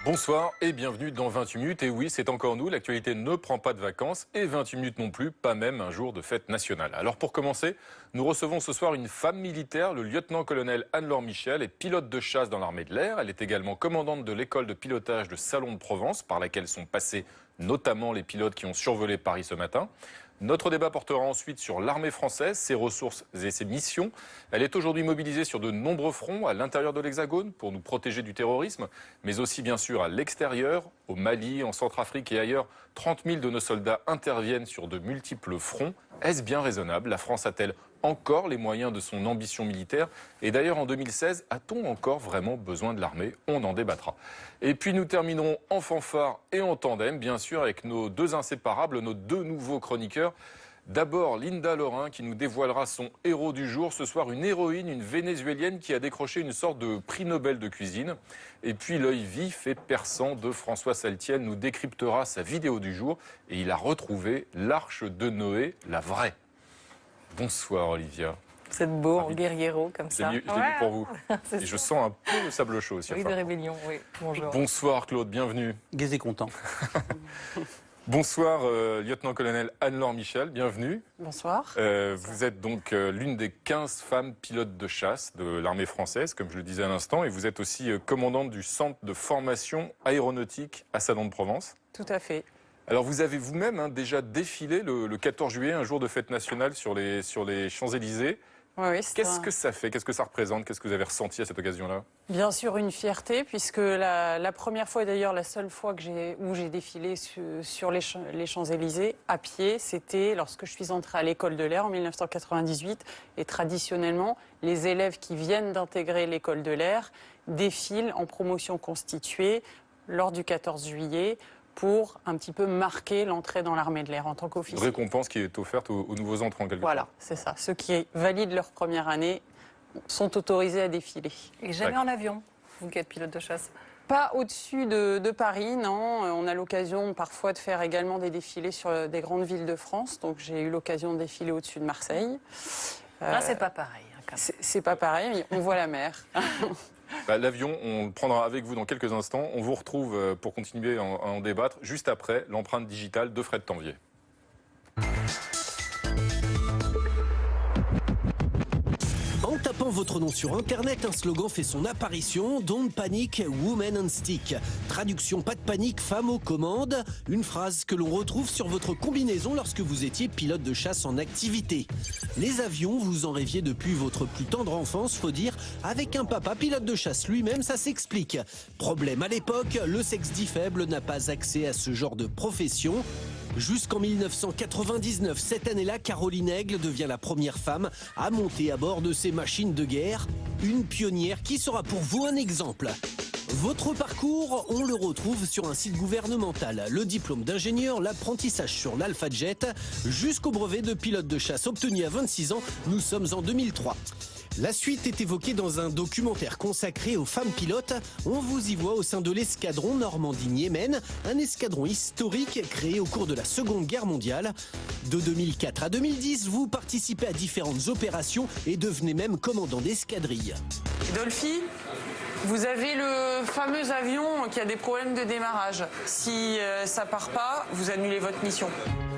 Bonsoir et bienvenue dans 28 minutes. Et oui, c'est encore nous, l'actualité ne prend pas de vacances et 28 minutes non plus, pas même un jour de fête nationale. Alors pour commencer, nous recevons ce soir une femme militaire, le lieutenant-colonel Anne-Laure Michel, est pilote de chasse dans l'armée de l'air. Elle est également commandante de l'école de pilotage de Salon de Provence, par laquelle sont passés notamment les pilotes qui ont survolé Paris ce matin. Notre débat portera ensuite sur l'armée française, ses ressources et ses missions. Elle est aujourd'hui mobilisée sur de nombreux fronts à l'intérieur de l'Hexagone pour nous protéger du terrorisme, mais aussi bien sûr à l'extérieur, au Mali, en Centrafrique et ailleurs. 30 000 de nos soldats interviennent sur de multiples fronts. Est-ce bien raisonnable? La France a-t-elle encore les moyens de son ambition militaire? Et d'ailleurs, en 2016, a-t-on encore vraiment besoin de l'armée? On en débattra. Et puis nous terminerons en fanfare et en tandem, bien sûr, avec nos deux inséparables, nos deux nouveaux chroniqueurs. D'abord, Linda Lorrain qui nous dévoilera son héros du jour. Ce soir, une héroïne, une vénézuélienne qui a décroché une sorte de prix Nobel de cuisine. Et puis l'œil vif et perçant de François Saltiel nous décryptera sa vidéo du jour. Et il a retrouvé l'arche de Noé, la vraie. Bonsoir Olivia. Vous êtes beau en guerriero comme ça. C'est mieux pour vous. Et je sens un peu le sable chaud aussi. Oui, de rébellion, oui. Bonjour. Bonsoir Claude, bienvenue. Gaze est content. Bonsoir lieutenant-colonel Anne-Laure Michel, bienvenue. Bonsoir. Vous êtes donc l'une des 15 femmes pilotes de chasse de l'armée française, comme je le disais à l'instant, et vous êtes aussi commandante du centre de formation aéronautique à Salon de Provence. Tout à fait. Alors vous avez vous-même déjà défilé le 14 juillet, un jour de fête nationale sur les Champs-Élysées. Oui, Qu'est-ce que ça fait? Qu'est-ce que ça représente? Qu'est-ce que vous avez ressenti à cette occasion-là? Bien sûr, une fierté, puisque la première fois, et d'ailleurs la seule fois où j'ai défilé sur les Champs-Élysées à pied, c'était lorsque je suis entrée à l'école de l'air en 1998. Et traditionnellement, les élèves qui viennent d'intégrer l'école de l'air défilent en promotion constituée lors du 14 juillet pour un petit peu marquer l'entrée dans l'armée de l'air en tant qu'officier. Une récompense qui est offerte aux nouveaux entrants, quelque part. Voilà, c'est ça. Ceux qui valident leur première année sont autorisés à défiler. Et jamais en avion, vous qui êtes pilote de chasse? Pas au-dessus de Paris, non. On a l'occasion parfois de faire également des défilés sur des grandes villes de France. Donc j'ai eu l'occasion de défiler au-dessus de Marseille. Là, c'est pas pareil. C'est pas pareil, mais on voit la mer. L'avion, on le prendra avec vous dans quelques instants. On vous retrouve pour continuer à en débattre juste après l'empreinte digitale de Fred Tanvier. En tapant votre nom sur Internet, un slogan fait son apparition, Don't Panic, Women on Stick. Traduction, pas de panique, femme aux commandes. Une phrase que l'on retrouve sur votre combinaison lorsque vous étiez pilote de chasse en activité. Les avions, vous en rêviez depuis votre plus tendre enfance, faut dire. Avec un papa pilote de chasse lui-même, ça s'explique. Problème à l'époque, le sexe dit faible n'a pas accès à ce genre de profession. Jusqu'en 1999, cette année-là, Caroline Aigle devient la première femme à monter à bord de ces machines de guerre. Une pionnière qui sera pour vous un exemple. Votre parcours, on le retrouve sur un site gouvernemental. Le diplôme d'ingénieur, l'apprentissage sur l'Alpha Jet, jusqu'au brevet de pilote de chasse obtenu à 26 ans. Nous sommes en 2003. La suite est évoquée dans un documentaire consacré aux femmes pilotes. On vous y voit au sein de l'escadron Normandie-Yémen, un escadron historique créé au cours de la Seconde Guerre mondiale. De 2004 à 2010, vous participez à différentes opérations et devenez même commandant d'escadrille. Dolphy, vous avez le fameux avion qui a des problèmes de démarrage. Si ça part pas, vous annulez votre mission.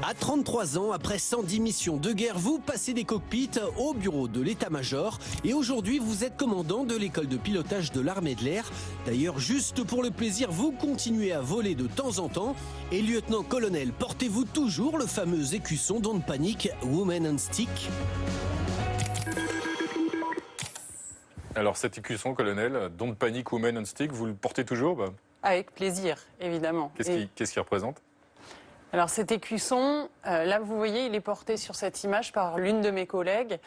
À 33 ans, après 110 missions de guerre, vous passez des cockpits au bureau de l'état-major. Et aujourd'hui, vous êtes commandant de l'école de pilotage de l'armée de l'air. D'ailleurs, juste pour le plaisir, vous continuez à voler de temps en temps. Et lieutenant-colonel, portez-vous toujours le fameux écusson Don't Panic, Women on Stick? Alors cet écusson, colonel, Don't Panic, Women on Stick, vous le portez toujours? Avec plaisir, évidemment. Qu'est-ce qu'il représente? Alors cet écusson, là vous voyez, il est porté sur cette image par l'une de mes collègues.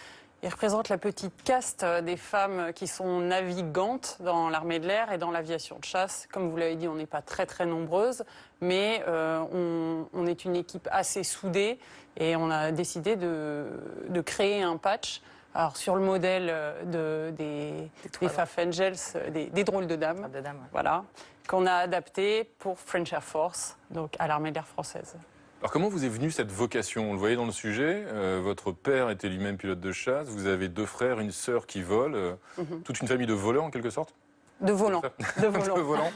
Il représente la petite caste des femmes qui sont navigantes dans l'armée de l'air et dans l'aviation de chasse. Comme vous l'avez dit, on n'est pas très très nombreuses, mais on est une équipe assez soudée et on a décidé de créer un patch. Alors sur le modèle des Pfaffengels, des drôles de dames, voilà, qu'on a adapté pour French Air Force, donc à l'armée de l'air française. Alors comment vous est venue cette vocation? On le voyait dans le sujet, votre père était lui-même pilote de chasse, vous avez deux frères, une sœur qui vole, toute une famille de voleurs en quelque sorte? De volant. De volant. De volant.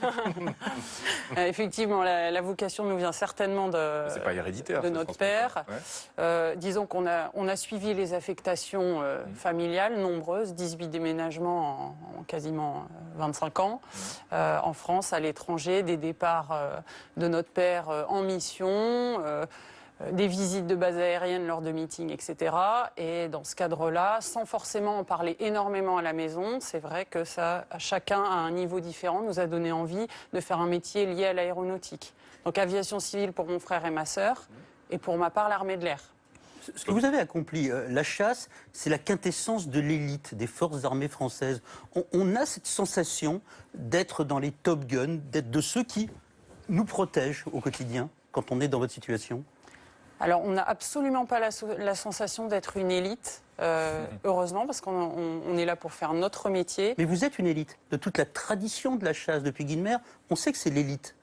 Effectivement, la vocation nous vient certainement C'est pas héréditaire. de ce notre transport. père. Ouais. Disons qu'on a suivi les affectations familiales nombreuses, 18 déménagements en quasiment 25 ans, en France, à l'étranger, des départs de notre père en mission, des visites de bases aériennes lors de meetings, etc. Et dans ce cadre-là, sans forcément en parler énormément à la maison, c'est vrai que ça, chacun à un niveau différent, nous a donné envie de faire un métier lié à l'aéronautique. Donc aviation civile pour mon frère et ma sœur, et pour ma part l'armée de l'air. Ce que vous avez accompli, la chasse, c'est la quintessence de l'élite des forces armées françaises. On a cette sensation d'être dans les Top Gun, d'être de ceux qui nous protègent au quotidien quand on est dans votre situation. Alors, on n'a absolument pas la sensation d'être une élite, heureusement, parce qu'on est là pour faire notre métier. Mais vous êtes une élite. De toute la tradition de la chasse depuis Guilmer, on sait que c'est l'élite.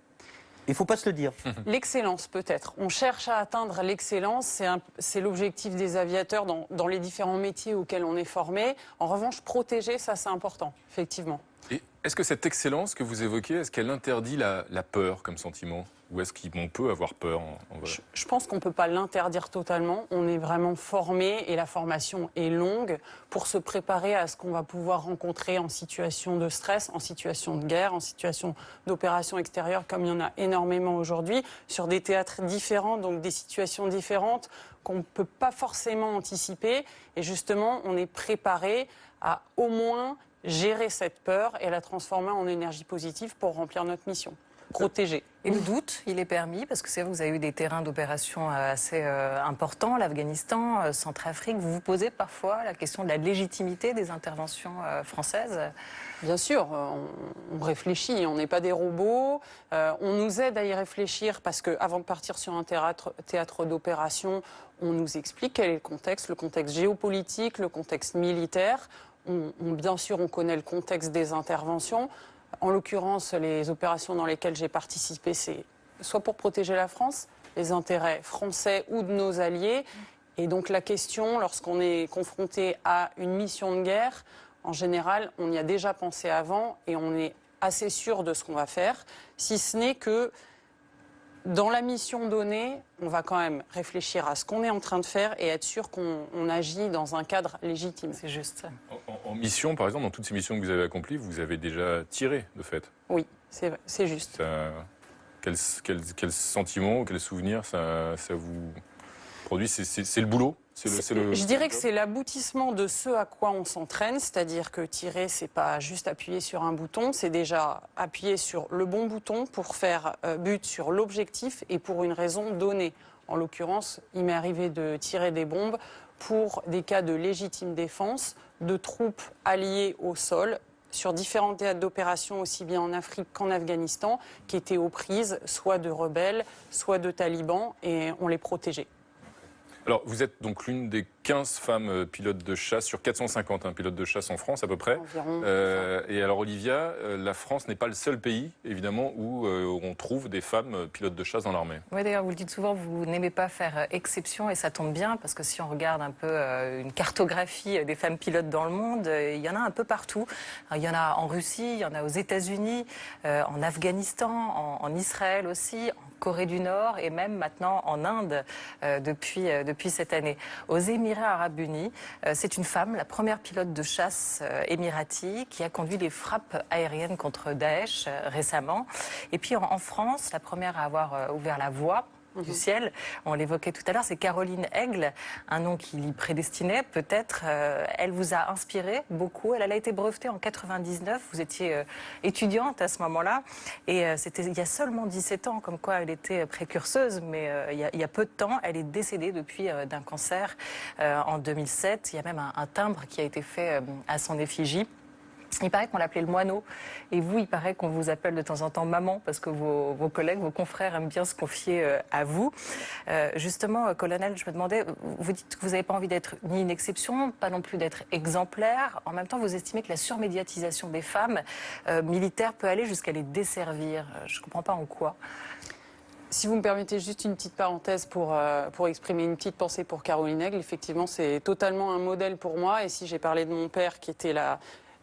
Il ne faut pas se le dire. L'excellence, peut-être. On cherche à atteindre l'excellence. C'est l'objectif des aviateurs dans les différents métiers auxquels on est formé. En revanche, protéger, ça, c'est important, effectivement. Et est-ce que cette excellence que vous évoquez, est-ce qu'elle interdit la peur comme sentiment? Ou est-ce qu'on peut avoir peur en vrai? Je pense qu'on ne peut pas l'interdire totalement. On est vraiment formé et la formation est longue pour se préparer à ce qu'on va pouvoir rencontrer en situation de stress, en situation de guerre, en situation d'opération extérieure, comme il y en a énormément aujourd'hui, sur des théâtres différents, donc des situations différentes qu'on ne peut pas forcément anticiper. Et justement, on est préparé à au moins gérer cette peur et la transformer en énergie positive pour remplir notre mission. Protéger. Et le doute, il est permis, parce que c'est vrai, vous avez eu des terrains d'opération assez importants, l'Afghanistan, Centrafrique. Vous vous posez parfois la question de la légitimité des interventions françaises? Bien sûr, on réfléchit, on n'est pas des robots. On nous aide à y réfléchir parce qu'avant de partir sur un théâtre d'opération, on nous explique quel est le contexte géopolitique, le contexte militaire. Bien sûr, on connaît le contexte des interventions. En l'occurrence, les opérations dans lesquelles j'ai participé, c'est soit pour protéger la France, les intérêts français ou de nos alliés. Et donc la question, lorsqu'on est confronté à une mission de guerre, en général, on y a déjà pensé avant et on est assez sûr de ce qu'on va faire, si ce n'est que dans la mission donnée, on va quand même réfléchir à ce qu'on est en train de faire et être sûr qu'on agit dans un cadre légitime. C'est juste ça. En mission, par exemple, dans toutes ces missions que vous avez accomplies, vous avez déjà tiré, de fait. Oui, c'est juste. Quel sentiment ou quel souvenir ça vous produit? C'est le boulot? Je dirais que c'est l'aboutissement de ce à quoi on s'entraîne, c'est-à-dire que tirer, c'est pas juste appuyer sur un bouton, c'est déjà appuyer sur le bon bouton pour faire but sur l'objectif et pour une raison donnée. En l'occurrence, il m'est arrivé de tirer des bombes pour des cas de légitime défense, de troupes alliées au sol, sur différents théâtres d'opération, aussi bien en Afrique qu'en Afghanistan, qui étaient aux prises soit de rebelles, soit de talibans, et on les protégeait. Alors, vous êtes donc l'une des 15 femmes pilotes de chasse sur 450 pilotes de chasse en France, à peu près. Environ. Et alors, Olivia, la France n'est pas le seul pays, évidemment, où on trouve des femmes pilotes de chasse dans l'armée. Oui, d'ailleurs, vous le dites souvent, vous n'aimez pas faire exception, et ça tombe bien, parce que si on regarde un peu une cartographie des femmes pilotes dans le monde, il y en a un peu partout. Alors, il y en a en Russie, il y en a aux États-Unis, en Afghanistan, en Israël aussi, en Corée du Nord et même maintenant en Inde depuis cette année. Aux Émirats arabes unis, c'est une femme, la première pilote de chasse émirati, qui a conduit les frappes aériennes contre Daesh récemment. Et puis en France, la première à avoir ouvert la voie du ciel, on l'évoquait tout à l'heure, c'est Caroline Aigle, un nom qui l'y prédestinait peut-être. Elle vous a inspiré beaucoup. Elle a été brevetée en 99. Vous étiez étudiante à ce moment-là. Et c'était il y a seulement 17 ans, comme quoi elle était précurseuse. Mais il y a peu de temps, elle est décédée depuis d'un cancer en 2007. Il y a même un timbre qui a été fait à son effigie. Il paraît qu'on l'appelait le moineau. Et vous, il paraît qu'on vous appelle de temps en temps maman, parce que vos collègues, vos confrères aiment bien se confier à vous. Justement, colonel, je me demandais, vous dites que vous n'avez pas envie d'être ni une exception, pas non plus d'être exemplaire. En même temps, vous estimez que la surmédiatisation des femmes militaires peut aller jusqu'à les desservir. Je ne comprends pas en quoi. Si vous me permettez juste une petite parenthèse pour exprimer une petite pensée pour Caroline Aigle, effectivement, c'est totalement un modèle pour moi. Et si j'ai parlé de mon père qui était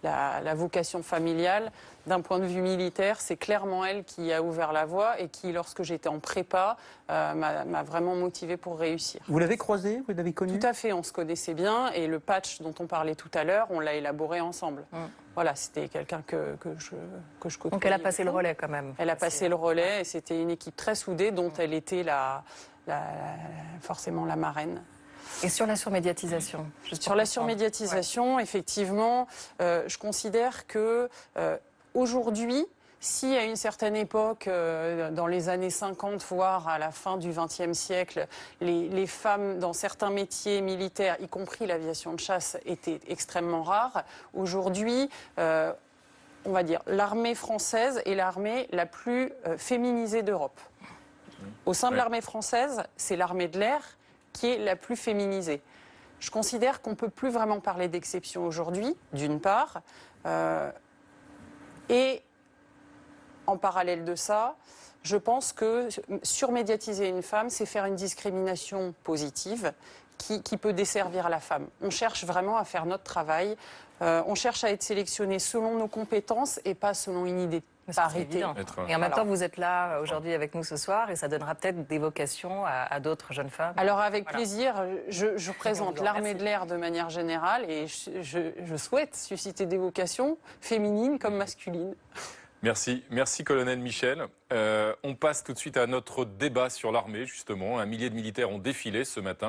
la vocation familiale. D'un point de vue militaire, c'est clairement elle qui a ouvert la voie et qui, lorsque j'étais en prépa, m'a vraiment motivée pour réussir. Vous l'avez croisée, vous l'avez connue? Tout à fait, on se connaissait bien et le patch dont on parlait tout à l'heure, on l'a élaboré ensemble. Voilà, c'était quelqu'un que je côtoyais. Donc elle a passé le relais quand même. Elle a passé le relais et c'était une équipe très soudée dont elle était forcément la marraine. Et sur la surmédiatisation Sur la surmédiatisation, effectivement, je considère que aujourd'hui, si à une certaine époque, dans les années 50, voire à la fin du XXe siècle, les femmes dans certains métiers militaires, y compris l'aviation de chasse, étaient extrêmement rares, aujourd'hui, on va dire, l'armée française est l'armée la plus féminisée d'Europe. Au sein de l'armée française, c'est l'armée de l'air qui est la plus féminisée. Je considère qu'on ne peut plus vraiment parler d'exception aujourd'hui, d'une part, et en parallèle de ça, je pense que surmédiatiser une femme, c'est faire une discrimination positive qui peut desservir la femme. On cherche vraiment à faire notre travail, on cherche à être sélectionné selon nos compétences et pas selon une idée de parité. Et en même temps, vous êtes là aujourd'hui avec nous ce soir et ça donnera peut-être des vocations à d'autres jeunes femmes. Alors avec plaisir, je présente l'armée de l'air de manière générale et je souhaite susciter des vocations féminines comme masculines. Merci colonel Michel. On passe tout de suite à notre débat sur l'armée, justement. Un millier de militaires ont défilé ce matin.